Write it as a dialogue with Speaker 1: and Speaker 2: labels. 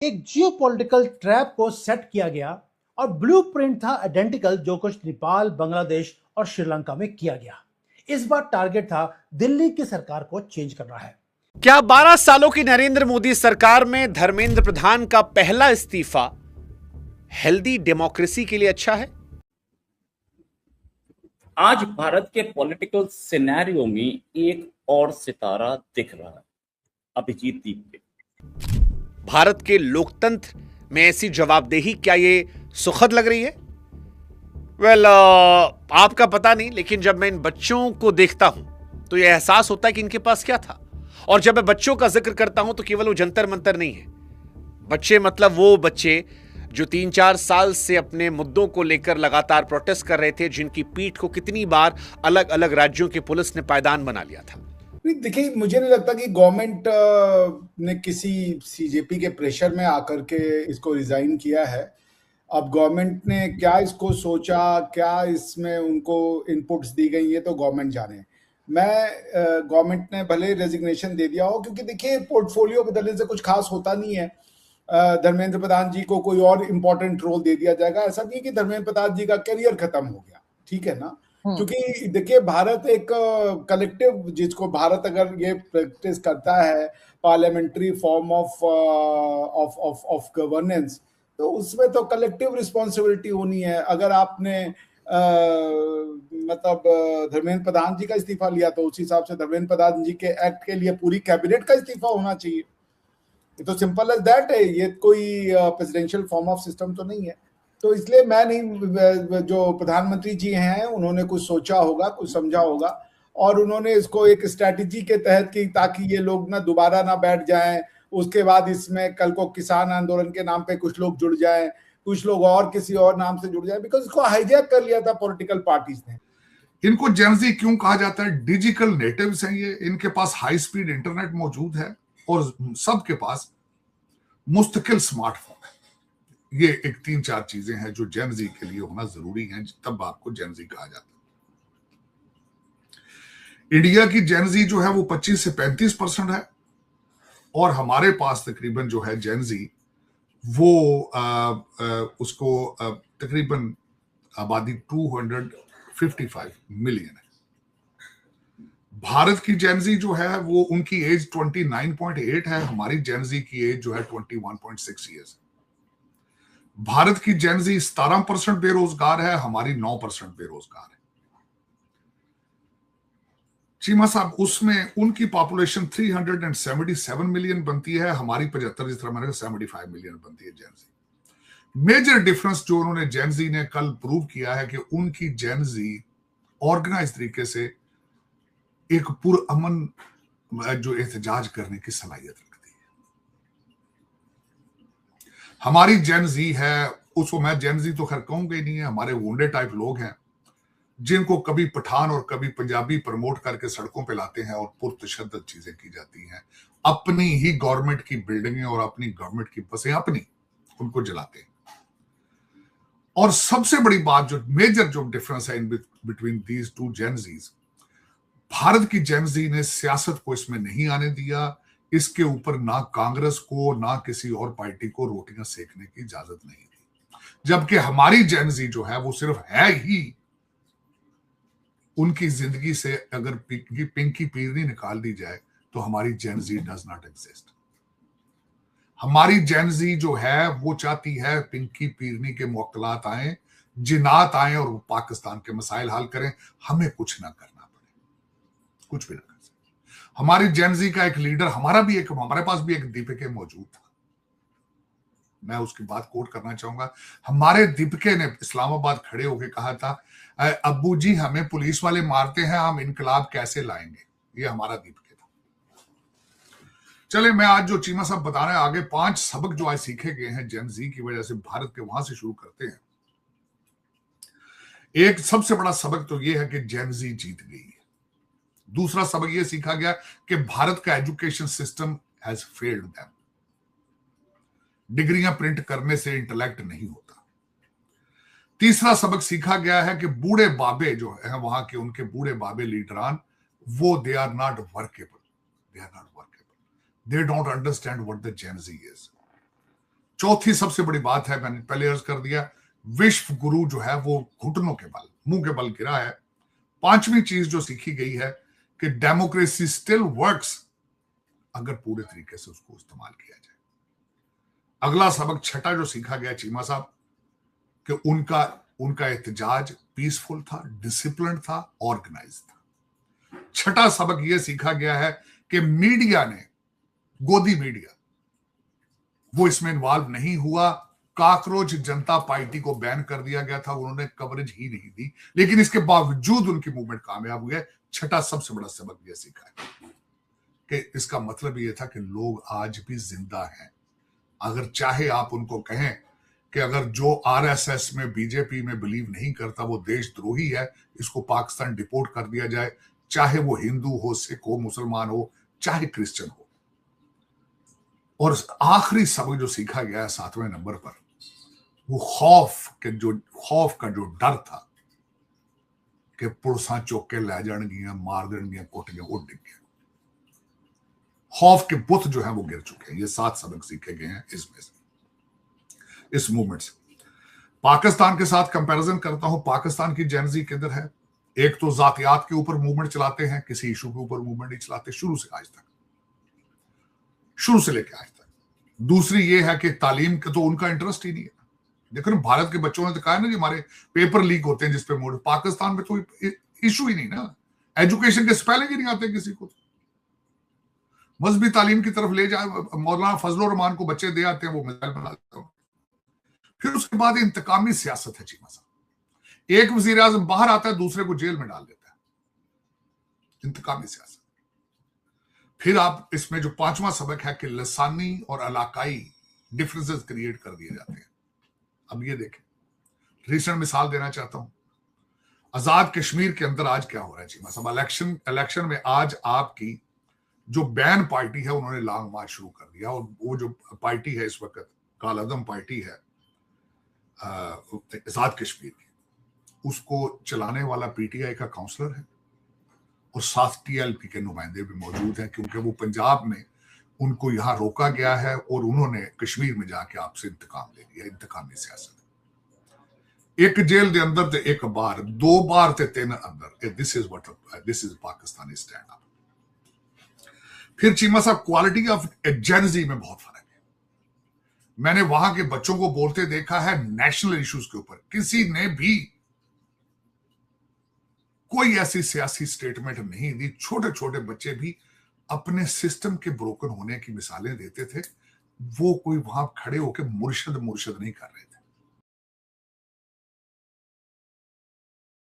Speaker 1: एक geopolitical trap को set किया गया और ब्लूप्रिंट था आइडेंटिकल जो कुछ नेपाल, बांग्लादेश और श्रीलंका में किया गया। इस बार टारगेट था दिल्ली की सरकार को चेंज करना है।
Speaker 2: क्या 12 सालों की नरेंद्र मोदी सरकार में धर्मेंद्र प्रधान का पहला इस्तीफा हेल्दी डेमोक्रेसी के लिए अच्छा है?
Speaker 3: आज भारत के पॉलिटिकल सिनेरियो में एक और सितारा दिख रहा है, अभिजीत दीप।
Speaker 2: भारत के लोकतंत्र में ऐसी जवाबदेही क्या ये सुखद लग रही है? आपका पता नहीं, लेकिन जब मैं इन बच्चों को देखता हूं तो यह एहसास होता है कि इनके पास क्या था। और जब मैं बच्चों का जिक्र करता हूं तो केवल वो जंतर मंतर नहीं है। बच्चे मतलब वो बच्चे जो 3-4 साल से अपने मुद्दों को लेकर लगातार प्रोटेस्ट कर रहे थे, जिनकी पीठ को कितनी बार अलग अलग राज्यों की पुलिस ने पायदान बना लिया था।
Speaker 4: देखिए, मुझे नहीं लगता कि गवर्नमेंट ने किसी सीजेपी के प्रेशर में आकर के इसको रिजाइन किया है। अब गवर्नमेंट ने क्या इसको सोचा, क्या इसमें उनको इनपुट्स दी गई, ये तो गवर्नमेंट जाने। मैं गवर्नमेंट ने भले रेजिग्नेशन दे दिया हो, क्योंकि देखिए पोर्टफोलियो बदलने से कुछ खास होता नहीं है। धर्मेंद्र प्रधान जी को कोई और इम्पोर्टेंट रोल दे दिया जाएगा, ऐसा नहीं कि धर्मेंद्र प्रधान जी का करियर खत्म हो गया, ठीक है ना। क्योंकि देखिए भारत एक कलेक्टिव, जिसको भारत अगर ये प्रैक्टिस करता है पार्लियामेंट्री फॉर्म ऑफ गवर्नेंस, तो उसमें तो कलेक्टिव रिस्पॉन्सिबिलिटी होनी है। अगर आपने मतलब धर्मेंद्र प्रधान जी का इस्तीफा लिया तो उस हिसाब से धर्मेंद्र प्रधान जी के एक्ट के लिए पूरी कैबिनेट का इस्तीफा होना चाहिए। ये तो सिंपल एज दैट है, ये कोई प्रेसिडेंशियल फॉर्म ऑफ सिस्टम तो नहीं है। तो इसलिए मैं नहीं, जो प्रधानमंत्री जी हैं उन्होंने कुछ सोचा होगा, कुछ समझा होगा, और उन्होंने इसको एक स्ट्रैटेजी के तहत की ताकि ये लोग ना दोबारा ना बैठ जाएं। उसके बाद इसमें कल को किसान आंदोलन के नाम पे कुछ लोग जुड़ जाएं, कुछ लोग और किसी और नाम से जुड़ जाएं, बिकॉज इसको हाईजैक कर लिया था पॉलिटिकल पार्टीज ने।
Speaker 5: इनको जेनजी क्यों कहा जाता है? डिजिटल नेटिव्स हैं ये। इनके पास हाई स्पीड इंटरनेट मौजूद है और सबके पास मुस्तकिल स्मार्टफोन है। ये एक 3-4 चीजें हैं जो जेनजी के लिए होना जरूरी है, तब आपको जेनजी कहा जाता है। इंडिया की जेनजी जो है वो 25 से 35% है, और हमारे पास तकरीबन जो है जेनजी वो उसको तकरीबन आबादी 255 मिलियन है। भारत की जेनजी जो है वो उनकी एज 29.8 है, हमारी जेनजी की एज जो है 21.6 ईयर्स। भारत की जेनजी 17% बेरोजगार है, हमारी 9% बेरोजगार है। चीमा साहब, उसमें उनकी पॉपुलेशन 377 मिलियन बनती है, हमारी 75, जिस तरह मैंने 75 मिलियन बनती है जेनजी। मेजर डिफरेंस जो उन्होंने जेनजी ने कल प्रूव किया है कि उनकी जेनजी ऑर्गेनाइज तरीके से एक पुरअमन जो एहतजाज करने की सलाहियत रखती है। हमारी जेनजी है, उसको मैं जेनजी तो खैर कहूंगा ही नहीं है, हमारे वोंडे टाइप लोग हैं जिनको कभी पठान और कभी पंजाबी प्रमोट करके सड़कों पे लाते हैं और पुरतशद्दद चीजें की जाती हैं। अपनी ही गवर्नमेंट की बिल्डिंगें और अपनी गवर्नमेंट की बसें अपनी उनको जलाते हैं। और सबसे बड़ी बात, जो मेजर जो डिफरेंस है in between these two Gen Zs, Bharat की जेनजी ने सियासत को इसमें नहीं आने दिया। इसके ऊपर ना कांग्रेस को ना किसी और पार्टी को रोटियां सेकने की इजाजत नहीं दी। जबकि हमारी जेनजी जो है वो सिर्फ है ही, उनकी जिंदगी से अगर पिंकी पीरनी निकाल दी जाए तो हमारी जेनजी डज नॉट एग्जिस्ट। हमारी जेनजी जो है वो चाहती है पिंकी पीरनी के मुअक्कलात आए, जिन्नात आए और वो पाकिस्तान के मसाइल हल करें, हमें कुछ ना करना पड़े, कुछ भी ना कर सके। हमारी जेनजी का एक लीडर, हमारे पास भी एक दीपिके मौजूद था, मैं उसकी बात कोट करना चाहूंगा। हमारे दीपिके ने इस्लामाबाद खड़े होकर कहा था, अब्बू जी हमें पुलिस वाले मारते हैं, हम इनकलाब कैसे लाएंगे। ये हमारा दीपिके था। चले, मैं आज जो चीमा साहब बता रहे हैं, आगे 5 सबक जो आज सीखे गए हैं जेनजी की वजह से भारत के, वहां से शुरू करते हैं। एक सबसे बड़ा सबक तो यह है कि जेनजी जीत गई है। दूसरा सबक यह सीखा गया कि भारत का education system has failed them. डिग्रियां प्रिंट करने से इंटेलेक्ट नहीं होता। तीसरा सबक सीखा गया है कि बूढ़े बाबे जो है वहां के, उनके बूढ़े बाबे लीडरान, वो they are not workable, they don't understand what the Gen Z is. चौथी सबसे बड़ी बात है, मैंने पहले अर्ज कर दिया, विश्व गुरु जो है वो घुटनों के बल, मुंह के बल गिरा है। पांचवी चीज जो सीखी गई है कि डेमोक्रेसी स्टिल वर्क्स अगर पूरे तरीके से उसको इस्तेमाल किया जाए। अगला सबक छठा जो सीखा गया चीमा साहब, कि उनका एहतजाज पीसफुल था, डिसिप्लिन था, ऑर्गेनाइज था। छठा सबक यह सीखा गया है कि मीडिया ने, गोदी मीडिया, वो इसमें इन्वॉल्व नहीं हुआ। काकरोच जनता पार्टी को बैन कर दिया गया था, उन्होंने कवरेज ही नहीं दी, लेकिन इसके बावजूद उनकी मूवमेंट कामयाब हुई है। छठा सबसे बड़ा सबक यह सीखा है कि इसका मतलब यह था कि लोग आज भी जिंदा हैं। अगर चाहे आप उनको कहें कि अगर जो आरएसएस में, बीजेपी में बिलीव नहीं करता वो देशद्रोही है, इसको पाकिस्तान डिपोर्ट कर दिया जाए, चाहे वो हिंदू हो, सिख हो, मुसलमान हो, चाहे क्रिश्चियन हो। और आखिरी सबक जो सीखा गया है 7वें नंबर पर, वो खौफ का जो डर था कि पुलिसा चौक के लै जाएंगियां, मार देंगियां, कुट उड़ देंगे। खौफ के बुत जो है वो गिर चुके हैं। ये 7 सबक सीखे गए हैं इसमें से, इस मूवमेंट से। पाकिस्तान के साथ कंपैरिजन करता हूं, पाकिस्तान की जेनजी किधर है। एक तो जातियात के ऊपर मूवमेंट चलाते हैं, किसी इशू के ऊपर मूवमेंट नहीं चलाते शुरू से आज तक, शुरू से लेकर आज तक। दूसरी ये है कि तालीम का तो उनका इंटरेस्ट ही नहीं है। देखो ना, भारत के बच्चों ने तो कहा ना जी हमारे पेपर लीक होते हैं जिसपे मूड, पाकिस्तान में तो इशू ही नहीं ना, एजुकेशन के स्पेलिंग ही नहीं आते किसी को। मजहबी तालीम की तरफ ले जाए, मौलाना फजलुर रहमान को बच्चे दे आते हैं, वो मिसाइल बना देते हैं। फिर उसके बाद इंतकामी सियासत है चीमा साहब। एक वजीर आजम बाहर आता है, दूसरे को जेल में डाल देता है, इंतकामी सियासत। फिर आप इसमें जो 5वां सबक है कि लसानी और इलाकाई डिफरेंसेस क्रिएट कर दिए जाते हैं। अब ये देखें, रिसेंट मिसाल देना चाहता हूं, आजाद कश्मीर के अंदर आज क्या हो रहा है चीमा साहब। इलेक्शन में आज आपकी जो बैन पार्टी है उन्होंने लॉन्ग मार्च शुरू कर दिया, और वो जो पार्टी है इस वक्त कालादम पार्टी है आजाद कश्मीर की, उसको चलाने वाला पीटीआई का काउंसलर है और 7 टीएलपी के नुमाइंदे भी मौजूद हैं, क्योंकि वो पंजाब में उनको यहां रोका गया है और उन्होंने कश्मीर में जाके आपसे इंतकाम ले लिया। इंतकामी सियासत। एक जेल के अंदर ते एक बार, 2 बार ते 3 अंदर। This is Pakistani stand up. फिर चीमा साहब, क्वालिटी ऑफ जेनजी में बहुत फर्क है। मैंने वहां के बच्चों को बोलते देखा है नेशनल इश्यूज के ऊपर, किसी ने भी कोई ऐसी सियासी स्टेटमेंट नहीं दी। छोटे छोटे बच्चे भी अपने सिस्टम के ब्रोकन होने की मिसालें देते थे। वो कोई वहां खड़े होकर मुर्शद नहीं कर रहे थे।